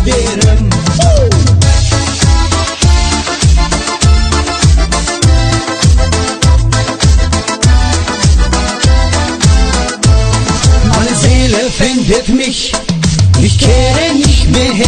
derim. Meine Seele findet mich, ich kehre nicht mehr her.